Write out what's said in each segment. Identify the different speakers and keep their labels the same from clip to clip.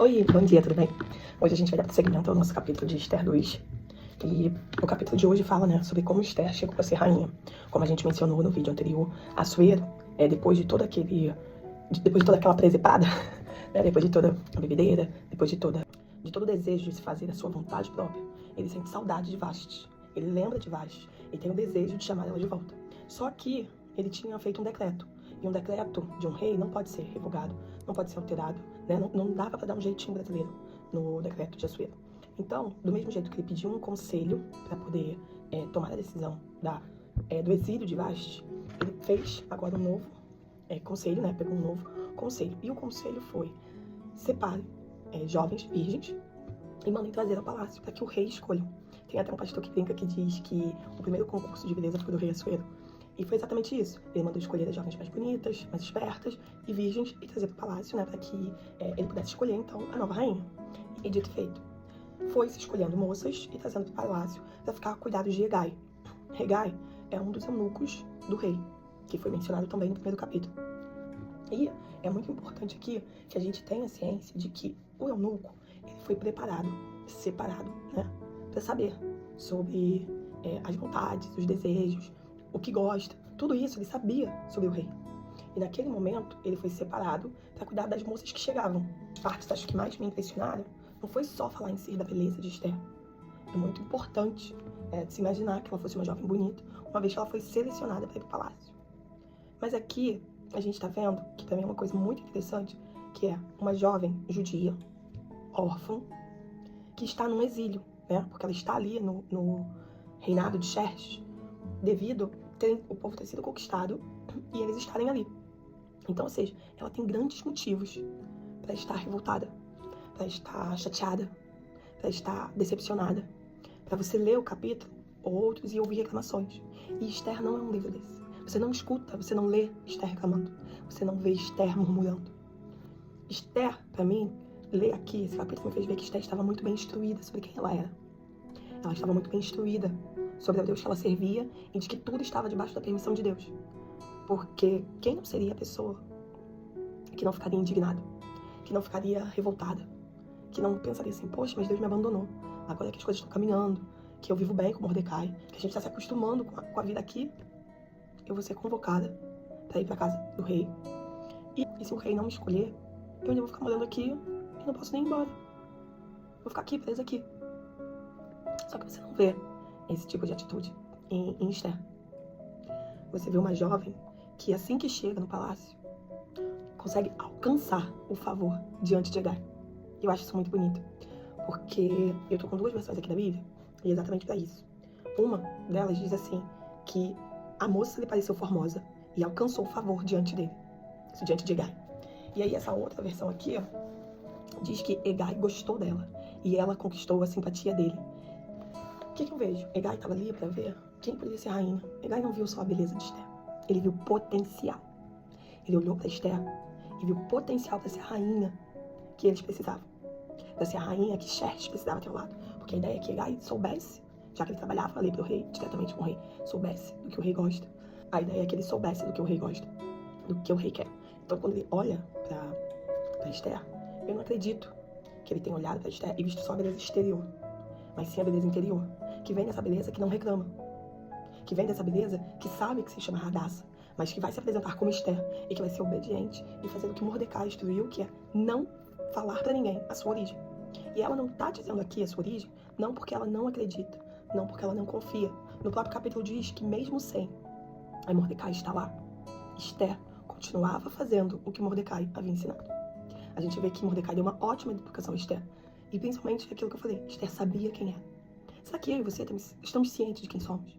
Speaker 1: Oi, bom dia, tudo bem? Hoje a gente vai dar seguimento ao nosso capítulo de Esther 2. E o capítulo de hoje fala, sobre como Esther chegou a ser rainha. Como a gente mencionou no vídeo anterior, Assuero, depois de toda aquela presepada, depois de toda a bebedeira, depois de todo o desejo de se fazer a sua vontade própria, ele sente saudade de Vashti. Ele lembra de Vashti e tem o desejo de chamar ela de volta. Só que ele tinha feito um decreto. E um decreto de um rei não pode ser revogado, não pode ser alterado, não dava para dar um jeitinho brasileiro no decreto de Assuero. Então, do mesmo jeito que ele pediu um conselho para poder tomar a decisão do exílio de Vashti, ele fez agora um novo conselho, pegou um novo conselho. E o conselho foi: separe jovens virgens e mandem trazer ao palácio para que o rei escolha. Tem até um pastor que brinca que diz que o primeiro concurso de beleza foi do rei Assuero. E foi exatamente isso. Ele mandou escolher as jovens mais bonitas, mais espertas e virgens e trazer para o palácio, para que ele pudesse escolher, então, a nova rainha. E dito e feito. Foi-se escolhendo moças e trazendo para o palácio para ficar a cuidado de Hegai. Hegai é um dos eunucos do rei, que foi mencionado também no primeiro capítulo. E é muito importante aqui que a gente tenha ciência de que o eunuco ele foi preparado, separado, para saber sobre as vontades, os desejos, o que gosta, tudo isso ele sabia sobre o rei. E naquele momento ele foi separado para cuidar das moças que chegavam. Partes acho que mais me impressionaram não foi só falar em si da beleza de Esther. É muito importante de se imaginar que ela fosse uma jovem bonita, uma vez que ela foi selecionada para ir para o palácio. Mas aqui a gente está vendo que também é uma coisa muito interessante, que é uma jovem judia, órfã, que está num exílio, porque ela está ali no reinado de Xerxes, devido o povo ter sido conquistado e eles estarem ali. Então, ou seja, ela tem grandes motivos para estar revoltada, para estar chateada, para estar decepcionada. Para você ler o capítulo, outros e ouvir reclamações. E Esther não é um livro desse. Você não escuta, você não lê Esther reclamando. Você não vê Esther murmurando. Esther, para mim, ler aqui esse capítulo me fez ver que Esther estava muito bem instruída sobre quem ela era. Ela estava muito bem instruída sobre o Deus que ela servia e de que tudo estava debaixo da permissão de Deus. Porque quem não seria a pessoa que não ficaria indignada, que não ficaria revoltada, que não pensaria assim: poxa, mas Deus me abandonou, agora que as coisas estão caminhando, que eu vivo bem com Mordecai, que a gente está se acostumando com a vida aqui, eu vou ser convocada para ir para casa do rei. E se o rei não me escolher, eu ainda vou ficar morando aqui e não posso nem ir embora. Vou ficar aqui, presa aqui. Só que você não vê esse tipo de atitude em Esther. Você vê uma jovem que, assim que chega no palácio, consegue alcançar o favor diante de Hegai. Eu acho isso muito bonito, porque eu tô com duas versões aqui da Bíblia, e é exatamente para isso. Uma delas diz assim, que a moça lhe pareceu formosa e alcançou o favor diante dele, isso diante de Hegai. E aí essa outra versão aqui, diz que Hegai gostou dela, e ela conquistou a simpatia dele. O que eu vejo? Hegai estava ali para ver quem poderia ser rainha. Hegai não viu só a beleza de Esther, ele viu potencial. Ele olhou para Esther e viu potencial para ser a rainha que eles precisavam. Para ser a rainha que Xerxes precisava ter ao lado. Porque a ideia é que Hegai soubesse, já que ele trabalhava ali para o rei, diretamente com o rei, soubesse do que o rei gosta. A ideia é que ele soubesse do que o rei gosta, do que o rei quer. Então quando ele olha para Esther, eu não acredito que ele tenha olhado para Esther e visto só a beleza exterior, mas sim a beleza interior, que vem dessa beleza que não reclama, que vem dessa beleza que sabe que se chama Hadassah, mas que vai se apresentar como Esther e que vai ser obediente e fazer o que Mordecai instruiu, que é não falar para ninguém a sua origem. E ela não está dizendo aqui a sua origem, não porque ela não acredita, não porque ela não confia. No próprio capítulo diz que mesmo sem aí Mordecai está lá, Esther continuava fazendo o que Mordecai havia ensinado. A gente vê que Mordecai deu uma ótima educação a Esther. E principalmente aquilo que eu falei, Esther sabia quem era. Será que eu e você estamos cientes de quem somos?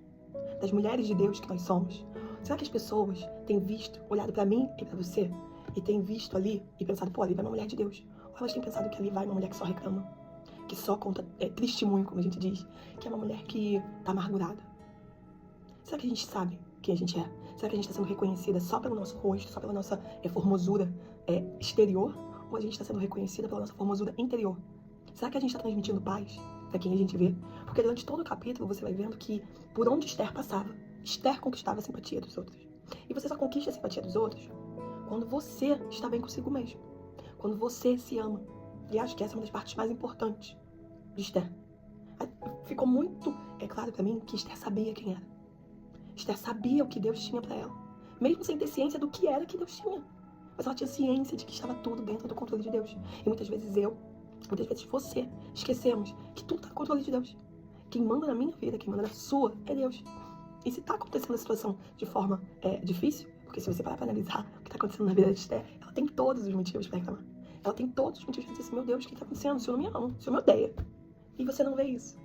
Speaker 1: Das mulheres de Deus que nós somos? Será que as pessoas têm visto, olhado para mim e para você, e têm visto ali e pensado: pô, ali vai uma mulher de Deus? Ou elas têm pensado que ali vai uma mulher que só reclama, que só conta testemunho, como a gente diz, que é uma mulher que tá amargurada? Será que a gente sabe quem a gente é? Será que a gente está sendo reconhecida só pelo nosso rosto, só pela nossa formosura exterior? Ou a gente está sendo reconhecida pela nossa formosura interior? Será que a gente está transmitindo paz para quem a gente vê? Porque durante todo o capítulo você vai vendo que por onde Esther passava, Esther conquistava a simpatia dos outros. E você só conquista a simpatia dos outros quando você está bem consigo mesmo. Quando você se ama. E acho que essa é uma das partes mais importantes de Esther. Ficou muito claro pra mim que Esther sabia quem era. Esther sabia o que Deus tinha pra ela, mesmo sem ter ciência do que era que Deus tinha. Mas ela tinha ciência de que estava tudo dentro do controle de Deus. E muitas vezes você, esquecemos que tudo está no controle de Deus. Quem manda na minha vida, quem manda na sua, é Deus. E se está acontecendo a situação de forma difícil, porque se você parar para analisar o que está acontecendo na vida de Esther, ela tem todos os motivos para reclamar. Ela tem todos os motivos para dizer assim, meu Deus, o que está acontecendo? O Senhor não me ama, o Senhor me odeia. E você não vê isso.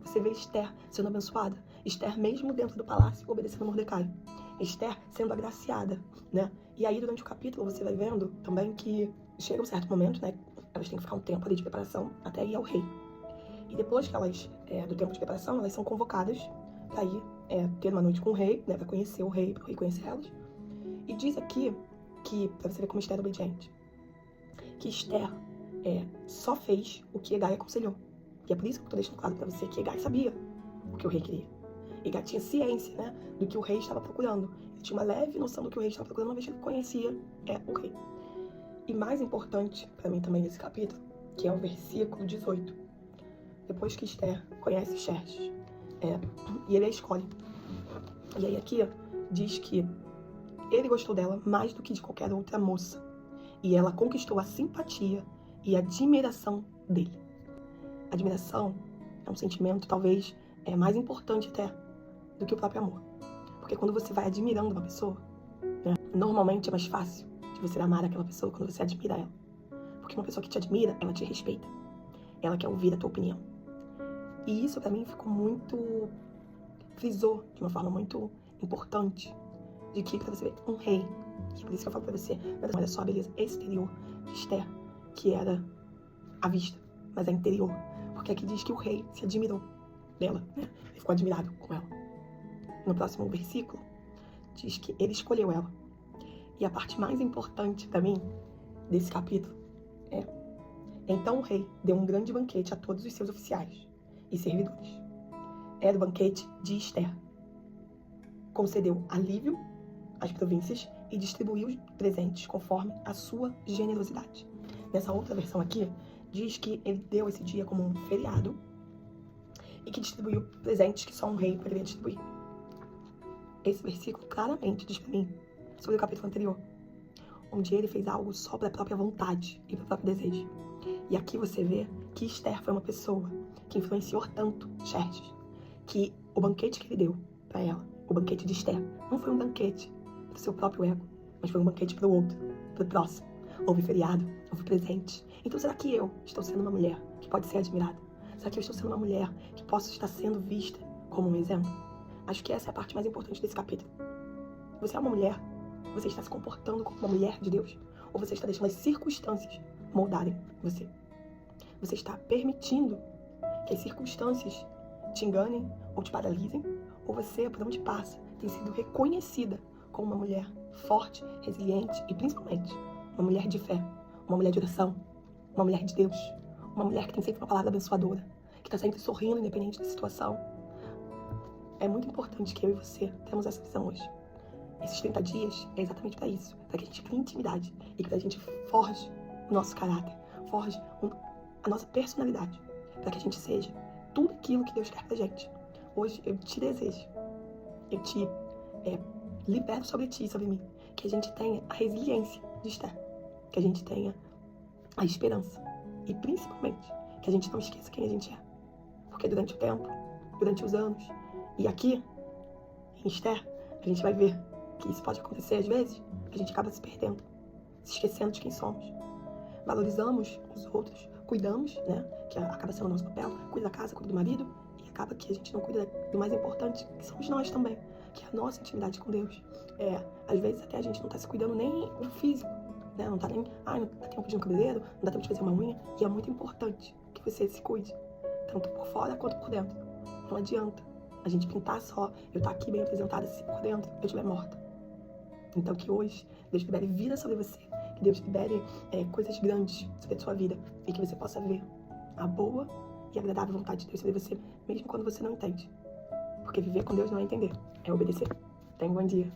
Speaker 1: Você vê Esther sendo abençoada. Esther mesmo dentro do palácio, obedecendo a Mordecai. Esther sendo agraciada, né? E aí, durante o capítulo, você vai vendo também que chega um certo momento, né? Elas têm que ficar um tempo ali de preparação até ir ao rei. E depois que elas, do tempo de preparação, elas são convocadas para ir ter uma noite com o rei, né? Para conhecer o rei, para o rei conhecer elas. E diz aqui que, para você ver como Esther é obediente, que Esther só fez o que Hegai aconselhou. E é por isso que eu tô deixando claro para você que Hegai sabia o que o rei queria. Hegai tinha ciência, né, do que o rei estava procurando. Ele tinha uma leve noção do que o rei estava procurando, uma vez que ele conhecia o rei. E mais importante para mim também nesse capítulo, que é o versículo 18. Depois que Esther conhece Xerxes, e ele a escolhe. E aí aqui diz que ele gostou dela mais do que de qualquer outra moça. E ela conquistou a simpatia e a admiração dele. Admiração é um sentimento talvez mais importante até do que o próprio amor. Porque quando você vai admirando uma pessoa, né, normalmente é mais fácil de você amar aquela pessoa quando você admira ela. Porque uma pessoa que te admira, ela te respeita. Ela quer ouvir a tua opinião. E isso pra mim ficou muito... frisou de uma forma muito importante de que pra você ver um rei, e por isso que eu falo pra você, não era só a beleza exterior de Esther, que era à vista, mas é interior. Porque aqui diz que o rei se admirou dela, né? Ele ficou admirado com ela. No próximo versículo, diz que ele escolheu ela. E a parte mais importante pra mim desse capítulo é: então o rei deu um grande banquete a todos os seus oficiais e servidores. Era o banquete de Esther. Concedeu alívio às províncias e distribuiu os presentes conforme a sua generosidade. Nessa outra versão aqui, diz que ele deu esse dia como um feriado e que distribuiu presentes que só um rei poderia distribuir. Esse versículo claramente diz pra mim sobre o capítulo anterior, onde ele fez algo só pela própria vontade e pelo próprio desejo. E aqui você vê que Esther foi uma pessoa que influenciou tanto Xerxes, que o banquete que ele deu pra ela, o banquete de Esther, não foi um banquete pro seu próprio ego, mas foi um banquete pro outro, pro próximo. Houve feriado, houve presente. Então será que eu estou sendo uma mulher que pode ser admirada? Será que eu estou sendo uma mulher que posso estar sendo vista como um exemplo? Acho que essa é a parte mais importante desse capítulo. Você é uma mulher? Você está se comportando como uma mulher de Deus? Ou você está deixando as circunstâncias moldarem você? Você está permitindo que as circunstâncias te enganem ou te paralisem? Ou você, por onde passa, tem sido reconhecida como uma mulher forte, resiliente e principalmente uma mulher de fé, uma mulher de oração, uma mulher de Deus, uma mulher que tem sempre uma palavra abençoadora, que está sempre sorrindo independente da situação? É muito importante que eu e você temos essa visão hoje. Esses 30 dias é exatamente para isso, para que a gente crie intimidade e que a gente forge o nosso caráter, forge a nossa personalidade, para que a gente seja tudo aquilo que Deus quer pra gente. Hoje eu te desejo, eu te libero sobre ti e sobre mim, que a gente tenha a resiliência de Esther, que a gente tenha a esperança e principalmente que a gente não esqueça quem a gente é. Porque durante o tempo, durante os anos e aqui em Esther, a gente vai ver que isso pode acontecer às vezes, a gente acaba se perdendo, se esquecendo de quem somos. Valorizamos os outros, cuidamos, né, que acaba sendo o nosso papel, cuida da casa, cuida do marido, e acaba que a gente não cuida do mais importante, que somos nós também, que é a nossa intimidade com Deus. Às vezes até a gente não tá se cuidando nem do físico, né, não tá nem, não dá tempo de ir no cabeleireiro, não dá tempo de fazer uma unha, e é muito importante que você se cuide, tanto por fora quanto por dentro. Não adianta a gente pintar só, eu estar aqui bem apresentada, se por dentro eu estiver morta. Então que hoje Deus libere vida sobre você, que Deus libere coisas grandes sobre a sua vida e que você possa ver a boa e agradável vontade de Deus sobre você, mesmo quando você não entende. Porque viver com Deus não é entender, é obedecer. Tenha um bom dia.